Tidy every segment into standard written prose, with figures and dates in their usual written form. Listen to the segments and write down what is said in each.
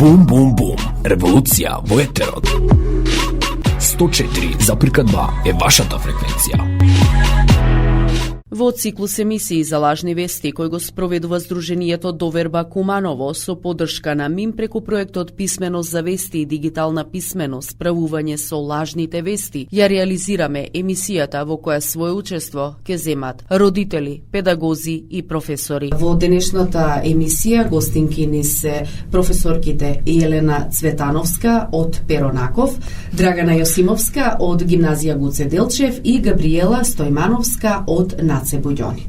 Бум, бум, бум. Револуција во етерот. 104,2 е вашата фреквенција. Во циклус емисии за лажни вести кој го спроведува Сдруженијето Доверба Куманово со поддршка на МИМ преку проектот Писменост за вести и дигитална писменост, справување со лажните вести, ја реализираме емисијата во која свое учество ќе земат родители, педагози и професори. Во денешната емисија гостинки ни се професорките Елена Цветановска од Перонаков, Драгана Јосимовска од Гимназија Гуце Делчев и Габриела Стојмановска од Наце Буѓони.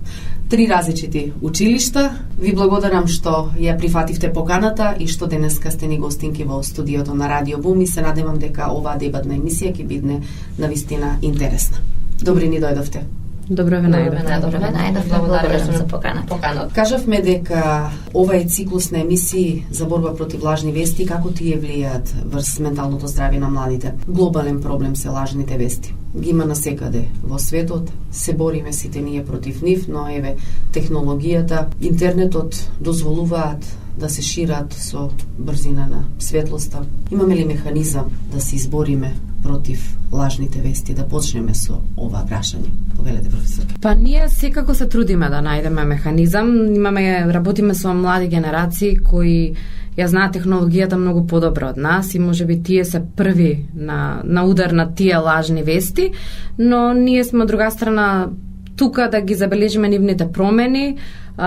3 различити училишта. Ви благодарам што ја прифативте поканата и што денеска сте ни гостинки во студиото на Радио Бум и се надевам дека оваа дебатна емисија ќе биде навистина интересна. Добри ни дојдовте. Добро ве најдов. Благодарам за поканата. Кажавме дека ова е циклус на емисии за борба против лажни вести, како тие влијаат врз менталното здравје на младите. Глобален проблем се лажните вести. Ги има насекаде во светот, се бориме сите ние против нив, но еве технологијата, интернетот дозволуваат да се шират со брзина на светлоста. Имаме ли механизам да се избориме против лажните вести, да почнеме со ова прашање? Повелете, професор. Па ние секако се трудиме да најдеме механизам. Работиме со млади генерации кои ја знаат технологијата многу подобро од нас и можеби тие се први на удар на тие лажни вести, но ние сме од друга страна тука да ги забележиме нивните промени,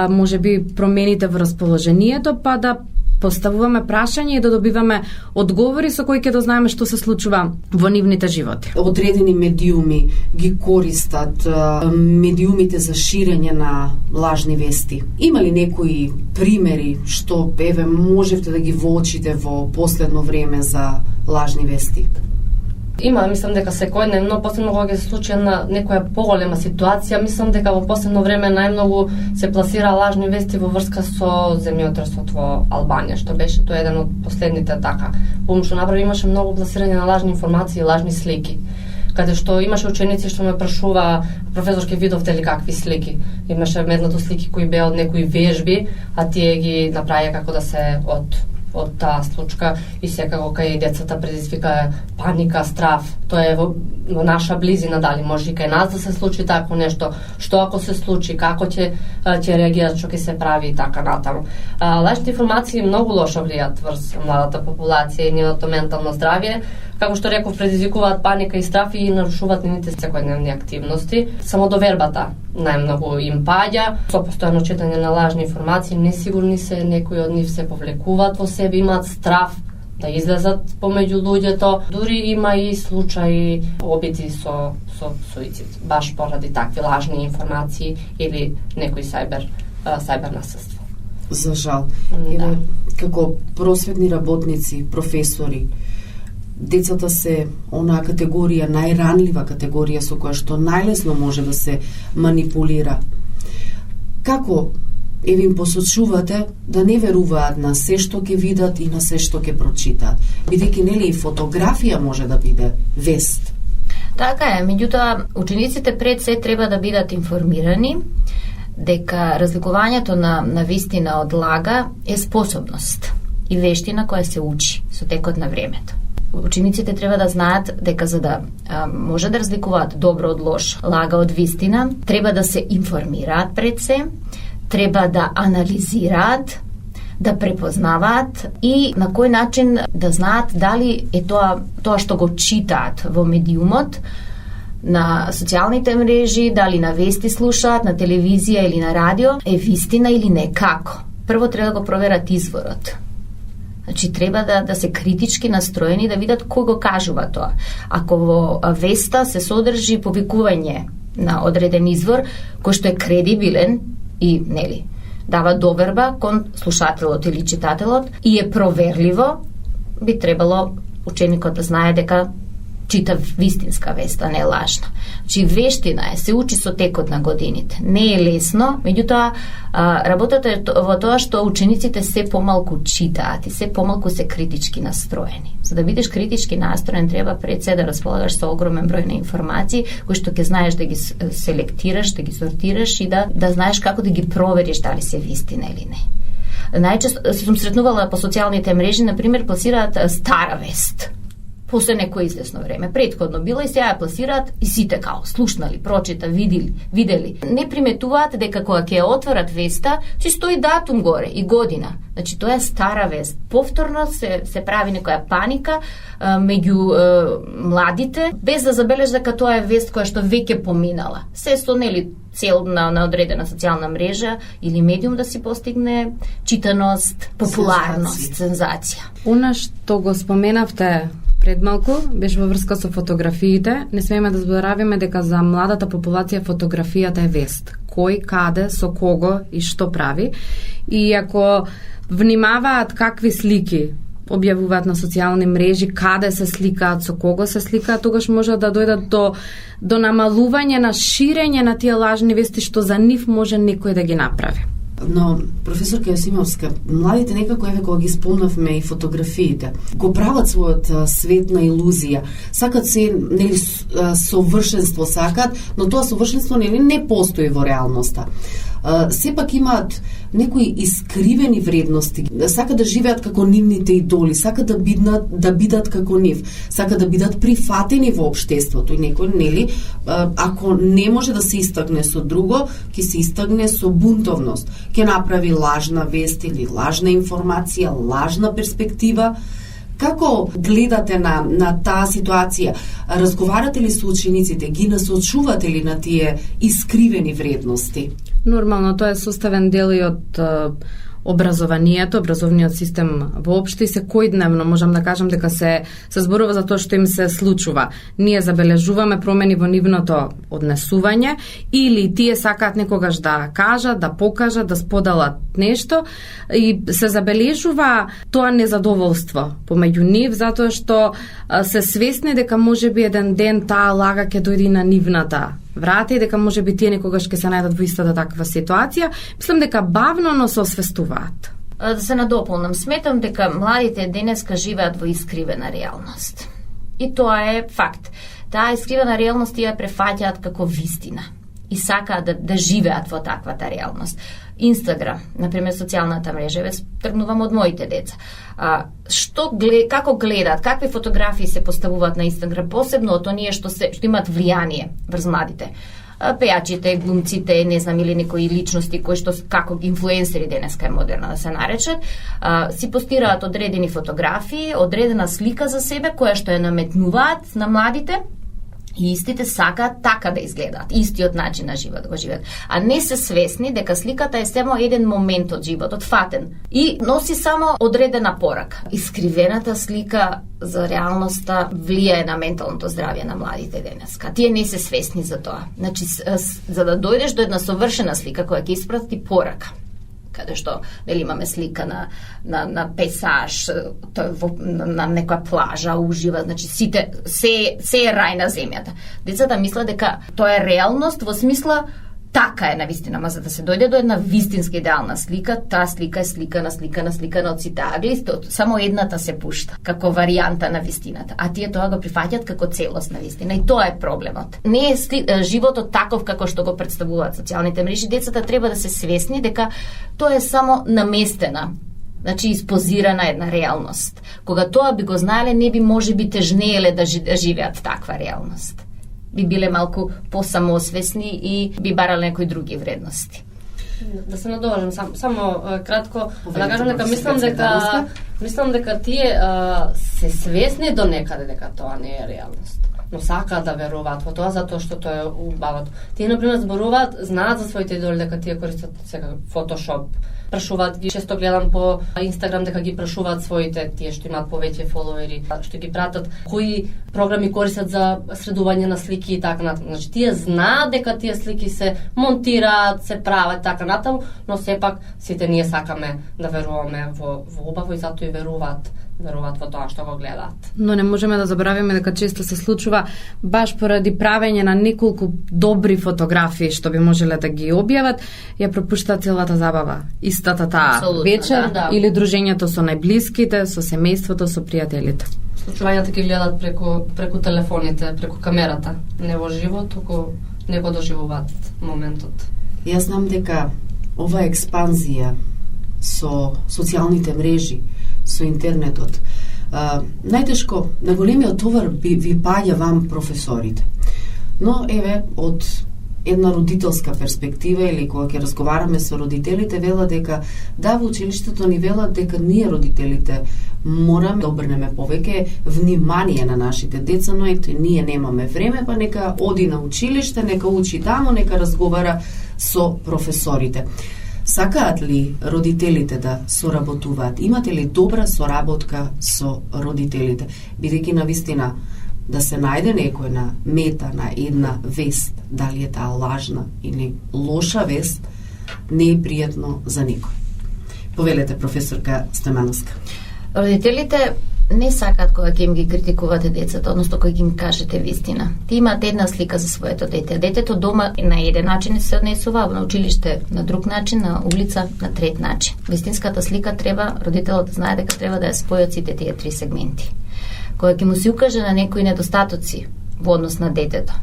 можеби промените во расположението, па да поставуваме прашања и да добиваме одговори со кои ќе дознаеме што се случува во нивните животи. Одредени медиуми ги користат медиумите за ширење на лажни вести. Има ли некои примери што еве можевте да ги воочите во последно време за лажни вести? Има, мислам дека секојдневно, посебно кога се случи на некоја поголема ситуација, мислам дека во последно време најмногу се пласира лажни вести во врска со земјотресот во Албанија, што беше тоа еден од последните така. Помошно направи имаше многу пласирање на лажни информации и лажни слики. Каде што имаше ученици што ме прашува професорке видовте ли какви слики. Имаше меднато слики кои беа од некои вежби, а тие ги направија како да се од таа случка и секако кај децата предизвика паника, страф. Тоа е во наша близина, дали може и кај нас да се случи тако нешто, што ако се случи, како ќе реагираат, што ќе се прави и така натаму. Лажните информации многу лошо влијаат врз младата популација и нивното ментално здравје. Како што реков, предизвикуваат паника и страф и нарушуваат нивните секојдневни активности. Само довербата најмногу им паѓа. Со постојано читање на лажни информации, несигурни се, некои од нив се повлекуваат во себе, имаат страф да излезат помеѓу луѓето. Дури има и случаи обиди со суицид, баш поради такви лажни информации или некои сајбер насилство. За жал. Да. Како просветни работници, професори, децата се онаа категорија, најранлива категорија со која што најлесно може да се манипулира. Како им посочувате да не веруваат на се што ќе видат и на се што ќе прочитаат? Бидејќи нели и фотографија може да биде вест. Така е, меѓутоа учениците пред се треба да бидат информирани дека разликувањето на вистина од лага е способност и вештина која се учи со текот на времето. Учениците треба да знаат дека за да може да разликуваат добро од лош, лага од вистина, треба да се информираат пред се, треба да анализираат, да препознаваат и на кој начин да знаат дали е тоа што го читаат во медиумот, на социјалните мрежи, дали на вести слушаат, на телевизија или на радио, е вистина или не, како. Прво треба да го проверат изворот. Значи, треба да се критички настроени, да видат кој го кажува тоа. Ако во веста се содржи повикување на одреден извор, кој што е кредибилен и, нели, дава доверба кон слушателот или читателот и е проверливо, би требало ученикот да знае дека чита вистинска вест, а не лажна. Значи, вештина е, се учи со текот на годините. Не е лесно, меѓутоа, работата е во тоа што учениците се помалку читаат и се помалку се критички настроени. За да бидеш критички настроен, треба пред се да располагаш со огромен број на информации, кои што ќе знаеш да ги селектираш, да ги сортираш и да знаеш како да ги провериш дали се вистина или не. Најчесто сум сретнувала по социјалните мрежи, например, пласираат стара вест. После некој известно време. Претходно била и сега ја пласираат и сите као слушнали, прочита, видели. Не приметуваат дека кога ќе ја отворат веста, си стои датум горе и година. Значи тоа е стара вест. Повторно се прави некоја паника меѓу младите, без да забележи дека тоа е вест која што веќе поминала. Се со цел на одредена социјална мрежа или медиум да си постигне читаност, популарност, сензација. Она што го споменавте пред малку беше во врска со фотографиите. Не смееме да заборавиме дека за младата популација фотографијата е вест. Кој, каде, со кого и што прави. И ако внимаваат какви слики објавуваат на социјални мрежи, каде се сликаат, со кого се сликаат, тогаш може да дојдат до намалување на ширење на тие лажни вести што за нив може некој да ги направи. Но, професорка Јосимовска, младите некако, еве кога ги спомнавме и фотографиите, го прават својот свет на илузија. Сакат се, нели, совршенство сакат, но тоа совршенство не постои во реалноста. Сепак имаат некои искривени вредности, сакат да живеат како нивните идоли, сакат да бидат како нив, сакат да бидат прифатени во општеството и некој, нели, ако не може да се истакне со друго, ќе се истакне со бунтовност, ќе направи лажна вест или лажна информација, лажна перспектива. Како гледате на таа ситуација? Разговарате ли со учениците? Ги насочувате ли на тие искривени вредности? Нормално, тоа е составен дел и од образовниот систем воопшто и секојдневно можам да кажам дека се зборува за тоа што им се случува. Ние забележуваме промени во нивното однесување или тие сакаат некогаш да кажат, да покажат, да споделат нешто и се забележува тоа незадоволство помеѓу нив затоа што се свесни дека можеби еден ден таа лага ќе дојде на нивната врата и дека можеби тие некогаш ќе се најдат во истата таква ситуација. Мислам дека бавно, но се освестуваат. Да се надополнам, сметам дека младите денеска живеат во искривена реалност. И тоа е факт. Таа искривена реалност ја префаќаат како вистина и сакаат да живеат во таквата реалност. Инстаграм, например, социјалната мрежа, ве тргнувам од моите деца. Како гледаат, какви фотографии се поставуваат на Инстаграм, посебно од оние што имаат влијание врз младите. Пејачите, глумците, не знам, или некои личности кои што како инфлуенсери денеска е модерно да се наречат, си постираат одредени фотографии, одредена слика за себе која што ја наметнуваат на младите. И истите сакаат така да изгледаат, истиот начин на живот го живеат, а не се свесни дека сликата е само еден момент од животот, фатен, и носи само одредена порака. Искривената слика за реалноста влијае на менталното здравје на младите денеска. Тие не се свесни за тоа. Значи, за да дојдеш до една совршена слика која ќе испрати порака, каде што дали имаме слика на пейсаж, на некоја плажа, ужива, значи се е рај на земјата. Децата мислат дека тоа е реалност во смисла така е навистина, ма за да се дојде до една вистинска идеална слика, таа слика е слика на од сите агли, само едната се пушта како варијанта на вистината, а тие тоа го прифаќаат како целост на вистина и тоа е проблемот. Не е животот таков како што го представуваат социјалните мрежи. Децата треба да се свесни дека тоа е само наместена, значи испозирана една реалност. Кога тоа би го знаеле, не би можеби тежнееле да живеат таква реалност. Би биле малку посамосвесни и би барале некои други вредности. Да се надоважам само кратко, да кажам дека мислам дека тие се свесни до некаде дека тоа не е реалност, но сакаат да веруваат во тоа затоа што тоа е убавото. Тие например зборуваат, знаат за своите идоли дека тие користат сега Photoshop, прашуваат ги, често гледам по Инстаграм дека ги прашуваат своите, тие што имаат повеќе фоловери, што ги пратат, кои програми користат за средување на слики и така натаму. Значи тие знаат дека тие слики се монтираат, се прават така натаму, но сепак сите ние сакаме да веруваме во убаво и затоа и веруваат во тоа што го гледаат. Но не можеме да заборавиме дека често се случува баш поради правење на неколку добри фотографии што би можеле да ги објават, ја пропуштаат целата забава. Истата таа вечер или дружењето со најблиските, со семејството, со пријателите. Случувањата ги гледаат преку телефоните, преку камерата, не во живо, туку не го доживуваат моментот. Јас знам дека ова експанзија со социјалните мрежи, со интернетот. Најтешко, на големиот товар ви паѓа вам професорите. Но, еве, од една родителска перспектива или кога ќе разговараме со родителите, велат дека да, во училиштето ни велат дека ние родителите мораме да обрнеме повеќе внимание на нашите деца, но ете, ние немаме време, па нека оди на училиште, нека учи таму, нека разговара со професорите. Сакаат ли родителите да соработуваат? Имате ли добра соработка со родителите? Бидејќи навистина да се најде некој на мета на една вест, дали е таа лажна или лоша вест, не е пријатно за никој. Повелете, професорка Стојмановска. Родителите не сакаат кога ќе им ги критикувате децата, односно кога ќе им кажете вистина. Ти имаат една слика за своето дете. Детето дома на еден начин се однесува, на училиште на друг начин, на улица на трет начин. Вистинската слика треба родителот да знае дека треба да ја спојат сите тие три сегменти. Кога ќе му се укаже на некои недостатоци во однос на детето,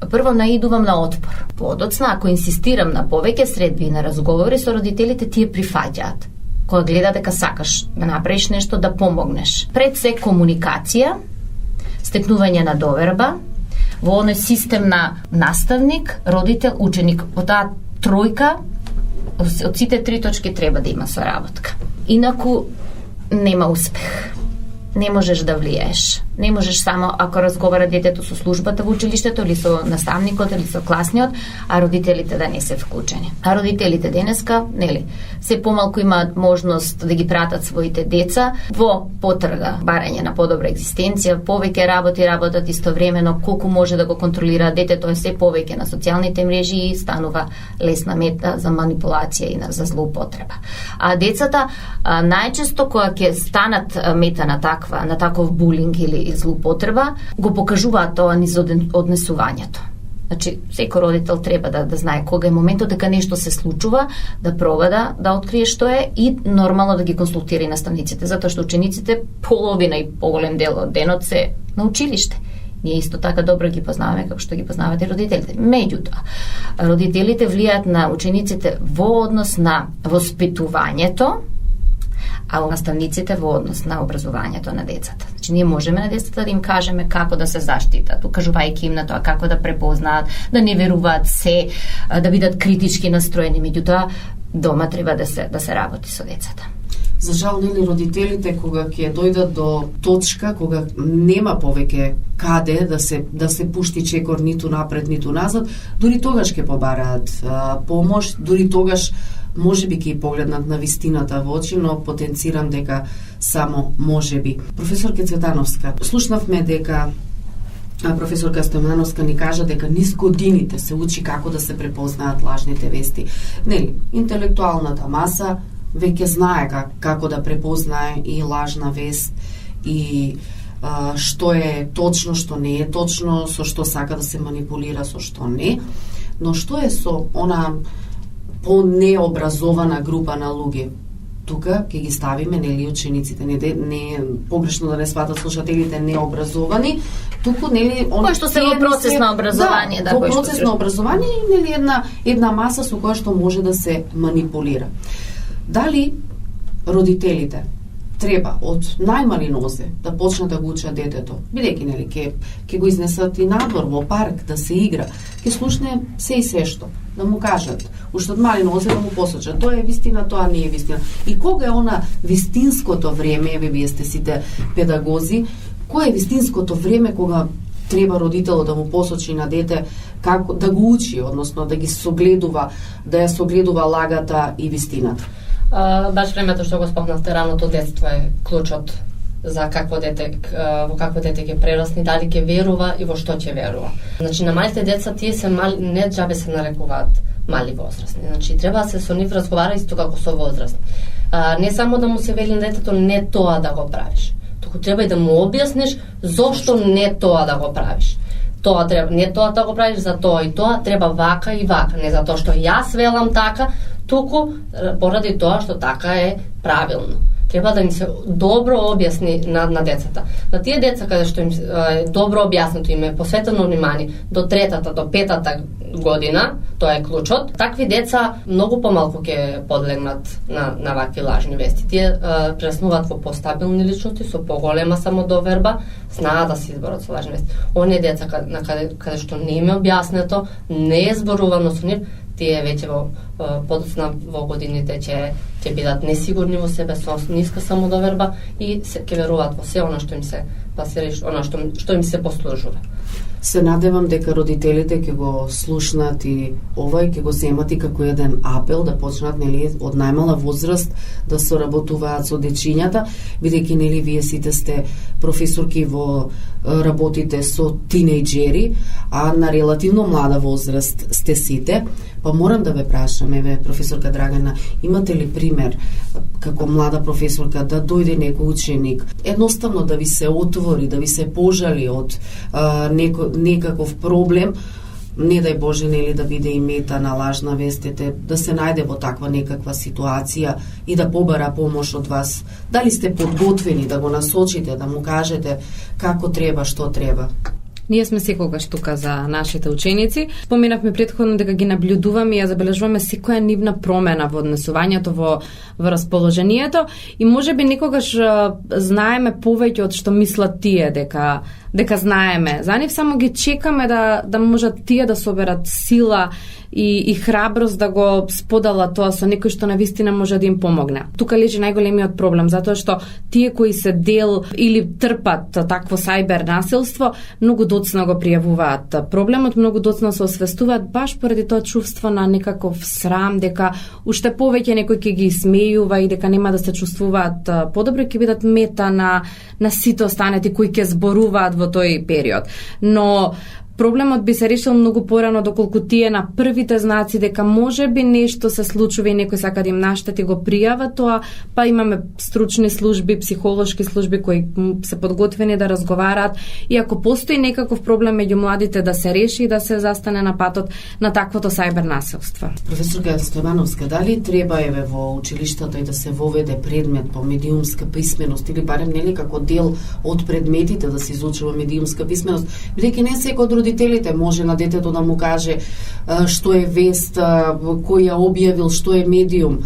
прво наидувам на отпор. Подоцна, ако инсистирам на повеќе средби и на разговори со родителите, тие прифаќаат. Кога гледа дека сакаш да направиш нешто, да помогнеш. Пред се комуникација, стекнување на доверба, во оној систем на наставник, родител, ученик. По таа тројка, од сите три точки треба да има соработка. Инаку нема успех. Не можеш да влијаеш. Не можеш само ако разговара детето со службата во училиштето или со наставникот или со класниот, а родителите да не се вклучени. А родителите денеска, нели, се помалку имаат можност да ги пратат своите деца во потрага, барање на подобра екзистенција, повеќе работат истовремено, колку може да го контролира детето е се повеќе на социјалните мрежи и станува лесна мета за манипулација и за злоупотреба. А децата најчесто кога ќе станат мета на таков булинг или злоупотреба, го покажуваат тоа низ однесувањето. Значи, секој родител треба да знае кога е моментот дека нешто се случува, да проба да открие што е и нормално да ги консултира и наставниците, затоа што учениците половина и поголем дел од денот се на училиште. Ние исто така добро ги познаваме како што ги познават и родителите. Меѓутоа, родителите влијаат на учениците во однос на воспитувањето, а наставниците во однос на образованието на децата. Значи, ние можеме на децата да им кажеме како да се заштитат, укажувајќи им на тоа како да препознаат, да не веруваат се, да бидат критички настроени, меѓутоа дома треба да се работи со децата. За жал, нели, родителите кога ќе дојдат до точка кога нема повеќе каде да се пушти чекор ниту напред ниту назад, дури тогаш ќе побараат помош, дури тогаш може би ќе погледнат на вистината во очи, но потенцирам дека само може би. Професорка Цветановска, слушнавме дека професорка Стојмановска ни кажа дека низ годините се учи како да се препознаат лажните вести. Нели, интелектуалната маса веќе знае како да препознае и лажна вест и што е точно, што не е точно, со што сака да се манипулира, со што не. Но што е со она по-необразована група на луѓе? Тука ќе ги ставиме, нели, учениците, не погрешно да не сватат слушателите необразовани, туку, нели, кој што се во процес на образование, во процес на образование, нели, една маса со која што може да се манипулира. Дали родителите треба од најмали нозе да почнат да го учат детето, бидејќи, нели, ќе го изнесат и надвор во парк да се игра, ќе слушне се и се што, да му кажат, уште од мали нозе да му посочат, тоа е вистина, тоа не е вистина. И кога е она вистинското време, еве вие сте сите педагози, кое е вистинското време кога треба родителот да му посочи на дете како да го учи, односно да ги согледува, да ја согледува лагата и вистината? Баш времето што го спомнавте, раното детство е клучот за какво дете, во какво дете ќе прерасне, дали ќе верува и во што ќе верува. Значи, на малите деца тие се мали, не џабе се нарекуваат мали возрастни. Значи, треба да се со нив разговара исто како со возрастни. Не само да му се вели на детето не тоа да го правиш, туку треба и да му објасниш зошто не тоа да го правиш. Тоа треба, не тоа да го правиш, за тоа и тоа, треба вака и вака, не затоа што јас велам така, туку поради тоа што така е правилно. треба да им се добро објасни на децата. На тие деца каде што им добро објаснето, им е посветено внимание до 3-та, до 5-та година, тоа е клучот, такви деца многу помалку ќе подлегнат на вакви лажни вести. Тие прераснуваат во постабилни личности со поголема самодоверба, знаат да се изборат со лажни вести. Оние деца каде што не им е објаснето, не е зборувано со нив, тие веќе во подоцна во годините ќе бидат несигурни во себе, со ниска самодоверба и ќе веруваат во се она што им се пласира, она што им се послужува. Се надевам дека родителите ќе го слушнат и овај, ќе го земат и како еден апел да почнат, нели, од најмала возраст да соработуваат со дечињата, бидејќи, нели, вие сите сте професорки во работите со тинејџери, а на релативно млада возраст сте сите, па морам да ве прашам, еве, професорка Драгана, имате ли пример како млада професорка да дојде некој ученик, едноставно да ви се отвори, да ви се пожали од некаков проблем, не дај Боже, нели, да биде и мета на лажна вестите, да се најде во таква некаква ситуација и да побара помош од вас. Дали сте подготвени да го насочите, да му кажете како треба, што треба? Ние сме секогаш тука за нашите ученици. Споменавме претходно дека ги наблюдуваме и ја забележуваме секоја нивна промена во однесувањето, во расположението и можеби некогаш знаеме повеќе од што мислат тие дека знаеме. За нив само ги чекаме да можат тие да соберат сила и храброст да го споделат тоа со некој што навистина може да им помогне. Тука лежи најголемиот проблем, затоа што тие кои се дел или трпат такво сајбер насилство, многу доцна го пријавуваат проблемот, многу доцна се освестуваат баш поради тоа чувство на некаков срам, дека уште повеќе некој ќе ги смејува и дека нема да се чувствуваат подобро, ќе бидат мета на сите останати кои ќе зборуваат во тој период. Но проблемот би се решил многу порано доколку тие на првите знаци дека можеби нешто се случува и некој сака да им наштети, го пријава тоа, па имаме стручни служби, психолошки служби кои се подготвени да разговараат и ако постои некаков проблем меѓу младите да се реши и да се застане на патот на таквото сајбер насилство. Професорка Стојмановска, дали треба еве во училиштата и да се воведе предмет по медиумска писменост или барем нели како дел од предметите да се изучува медиумска писменост, бидејќи не секој од родителите може на детето да му каже што е вест, кој ја објавил, што е медиум.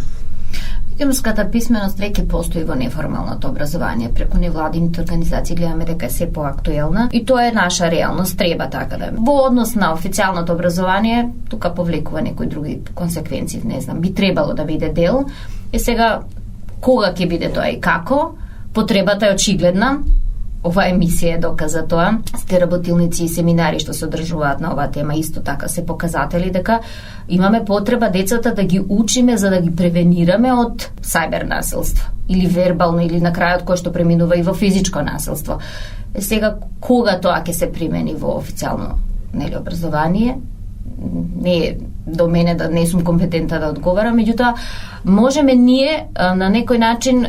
Медиумската писменост веќе постои во неформалното образование. Преку невладините организации гледаме дека е се поактуелна и тоа е наша реалност, треба така да е. Во однос на официјалното образование, тука повлекува некои други консеквенции, не знам, би требало да биде дел. И сега, кога ќе биде тоа и како? Потребата е очигледна. Ова емисија е доказ за тоа. Сте работилници и семинари што се одржуваат на оваа тема исто така се показатели дека имаме потреба децата да ги учиме за да ги превенираме од сајбер насилство или вербално или на крајот кој што преминува и во физичко насилство. Сега кога тоа ќе се примени во официјално образование? Не е до мене да не сум компетентна да одговарам, меѓутоа можеме ние на некој начин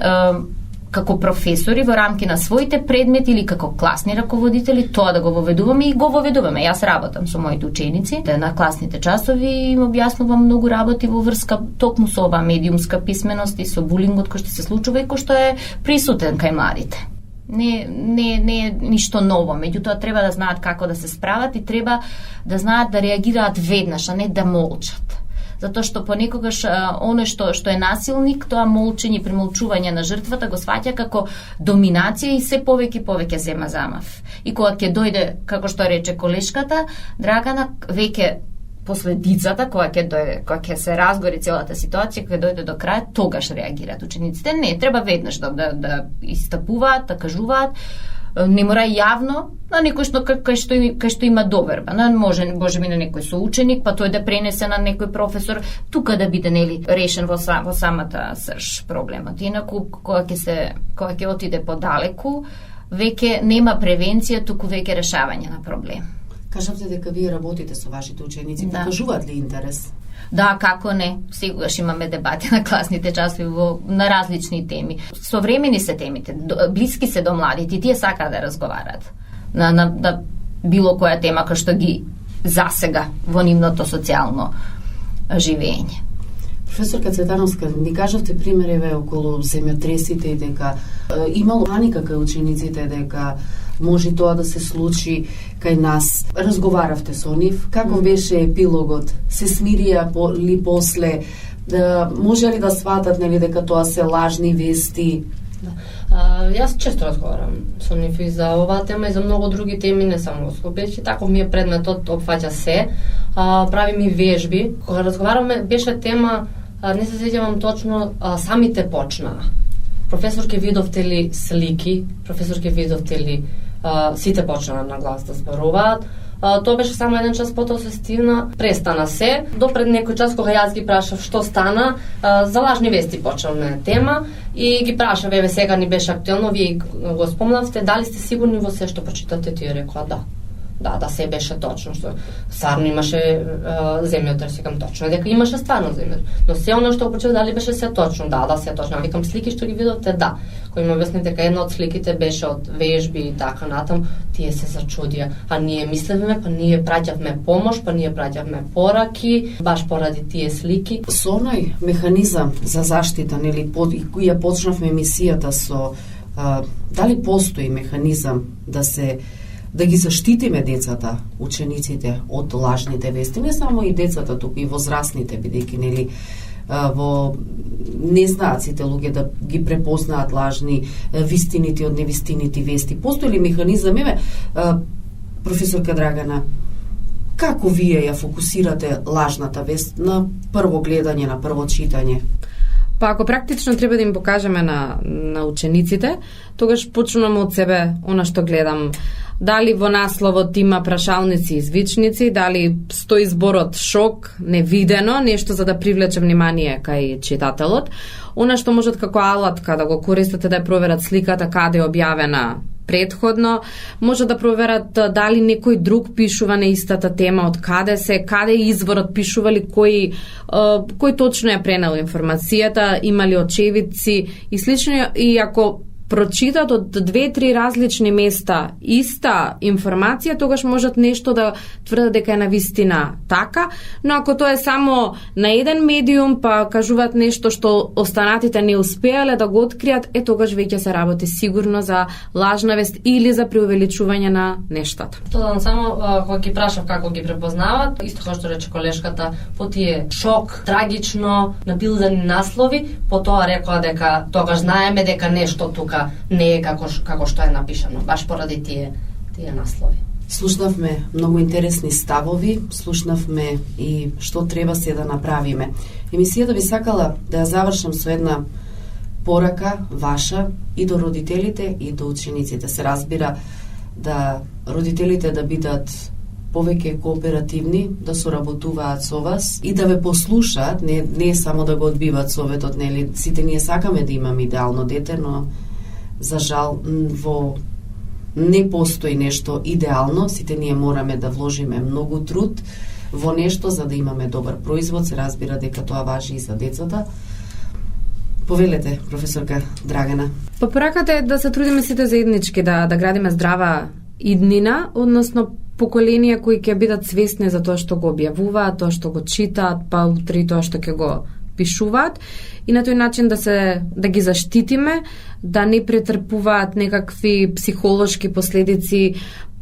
како професори во рамки на своите предмети или како класни раководители тоа да го воведуваме и го воведуваме. Јас работам со моите ученици, на класните часови им објаснувам многу работи во врска токму со оваа медиумска писменост и со булингот кој што се случува и кој што е присутен кај младите. Не е ништо ново, меѓутоа треба да знаат како да се справат и треба да знаат да реагираат веднаш, а не да молчат. Затоа што понекогаш оно што е насилник, тоа молчење и премолчување на жртвата го сваќа како доминација и се повеќе зема замав. И кога ќе дојде, како што рече колешката Драгана, веќе последицата, кога ќе се разгори целата ситуација, кога дојде до крај, тогаш реагираат учениците. Не, треба веднаш да истапуваат, да кажуваат, не мора јавно, на некој кај што има доверба. Може би на некој соученик, па тој да пренесе на некој професор, тука да биде решен во самата срж проблемот. Инаку кога ќе отиде подалеку, веќе нема превенција, туку веќе решавање на проблем. Кажавте дека вие работите со вашите ученици, покажуваат ли интерес? Да, како не. Сегогаш имаме дебати на класните часови на различни теми. Современи се темите, блиски се до младите, тие сакаат да разговарат на било која тема која што ги засега во нивното социјално живење. Професорка Цветановска, ни кажавте примереве околу земјотресите и дека имало паника кај учениците дека може тоа да се случи кај нас. Разговаравте со нив, како беше епилогот? Се смирија ли после? Може ли да сватат нели дека тоа се лажни вести? Јас често разговарам со нив и за оваа тема и за многу други теми, не само во Скопје, таков ми е предметот, опфаќа се. Прави ми вежби. Кога разговараме, беше тема, не се сеќавам точно, самите почнаа. Професорке видовте ли слики, професорке видовте ли сите почнаа на глас да зборуваат. Тоа беше само еден час, потоа се стигна, престана се. До пред некој час кога јас ги прашав што стана, за лажни вести почнавме тема и ги прашав, еве сега ни беше актуелно, вие го спомнавте, дали сте сигурни во се што прочитате? Тие рекоа да. Да, се беше точно, што стварно имаше земјотрес, викам точно, дека имаше стварно земјотрес. Но се оно што прочитав, дали беше се точно? Да, се точно. Викам слики што ги видовте, да. Кој ме објасни дека една од сликите беше од вежби и така натам, тие се зачудија. А ние мислевме, па ние праќавме помош, па ние праќавме пораки, баш поради тие слики. Со оној механизам за заштита, нели, ја почнавме емисијата со дали постои механизам да ги заштитиме децата, учениците од лажните вести, не само и децата, туку и возрастните, бидејќи нели во не знаат сите луѓе да ги препознаат лажни вистините од невистините вести. Постои ли механизам? Еве, професорка Драгана, како вие ја фокусирате лажната вест на прво гледање, на прво читање? Па ако практично треба да им покажеме на учениците, тогаш почнувам од себе она што гледам. Дали во насловот има прашалници и извичници, дали стои зборот шок, невидено, нешто за да привлече внимание кај читателот. Она што можат како алатка да го користите да ја проверат сликата каде е објавена предходно, може да проверат дали некој друг пишува на истата тема, од каде е изворот, пишували кој точно ја пренел информацијата, има ли очевидци и слично, и ако прочитат од 2-3 различни места иста информација, тогаш можат нешто да тврдат дека е навистина така, но ако тоа е само на еден медиум, па кажуваат нешто што останатите не успеале да го откријат, тогаш веќе се работи сигурно за лажна вест или за преувеличување на нештата. Тоа само кога ги прашав како ги препознават, исто како што рече колешката, по тие шок, трагично, набилдани наслови, потоа рекоа дека тогаш знаеме дека нешто тука не е како што е напишано, баш поради тие наслови. Слушнавме многу интересни ставови, слушнавме и што треба се да направиме. Емисијата би сакала да ја завршам со една порака ваша и до родителите и до учениците. Се разбира да родителите да бидат повеќе кооперативни, да соработуваат со вас и да ве послушаат, не само да го одбиваат советот, нели сите ние сакаме да имаме идеално дете, но за жал не постои нешто идеално, сите ние мораме да вложиме многу труд во нешто за да имаме добар производ, се разбира дека тоа важи и за децата. Повелете, професорка Драгана. Пораката е да се трудиме сите заеднички да градиме здрава иднина, односно поколенија кои ќе бидат свесни за тоа што го објавуваат, тоа што го читаат, па утре тоа што ќе го пишуваат, и на тој начин да ги заштитиме, да не претрпуваат некакви психолошки последици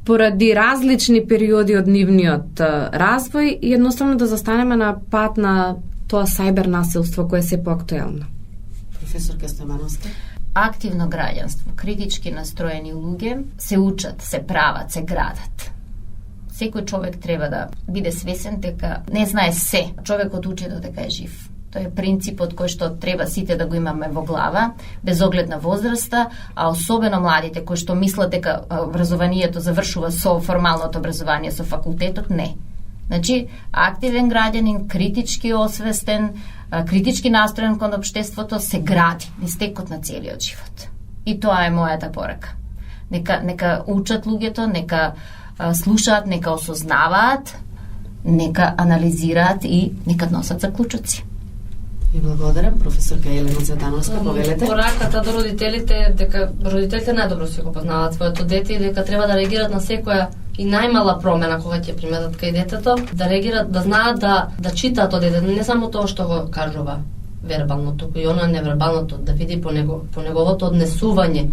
поради различни периоди од нивниот развој и едноставно да застанеме на пат на тоа сајбер насилство кое е се поактуелно. Професорка Стемановска. Активно граѓанство, критички настроени луѓе се учат, се прават, се градат. Секој човек треба да биде свесен дека не знае се. Човекот учи додека е жив. Тоа е принципот кој што треба сите да го имаме во глава, без оглед на возраста, а особено младите кои што мислат дека образованието завршува со формалното образование, со факултетот, не. Значи, активен граѓанин, критички освестен, критички настроен кон општеството се гради низ текот на целиот живот. И тоа е мојата порака. Нека учат луѓето, нека слушаат, нека осознаваат, нека анализираат и нека носат заклучоци. И благодарам, професорка Елена Цветановска, повелете. Пораката до родителите дека родителите најдобро си го познаваат своето дете и дека треба да реагираат на секоја и најмала промена кога ќе приметат кај детето, да реагираат, да знаат да читаат од детето, не само тоа што го кажува вербално, туку и оно невербалното, да види по неговото однесување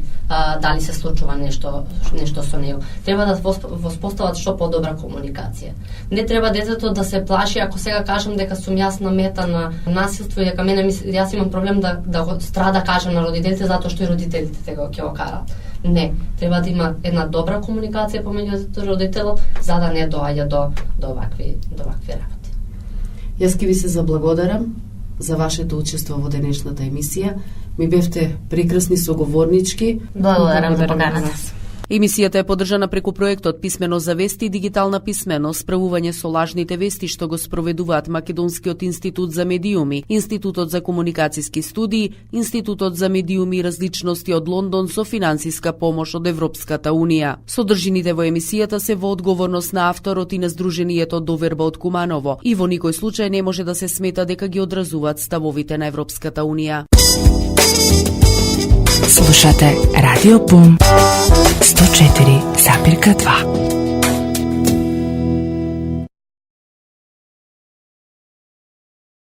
дали се случува нешто со него. Треба да воспостават што подобра комуникација. Не треба детето да се плаши ако сега кажам дека сум јас на мета на насилство и дека јас имам проблем да го страда кажам на родителите затоа што и родителите ќе го караат. Не, треба да има една добра комуникација помеѓу родителот за да не доаѓа до вакви работи. Јас ќе ви се заблагодарам за вашето учество во денешната емисија. Ми бевте прекрасни соговорнички. Благодарам за поканата. Емисијата е поддржана преку проектот Писменост за вести и дигитална писменост, справување со лажните вести што го спроведуваат Македонскиот институт за медиуми, Институтот за комуникацијски студии, Институтот за медиуми и различности од Лондон со финансиска помош од Европската Унија. Содржините во емисијата се во одговорност на авторот и на Сдруженијето Доверба од Куманово и во никој случај не може да се смета дека ги одразуваат ставовите на Европската Унија. Слушате Радио Бум 104,2.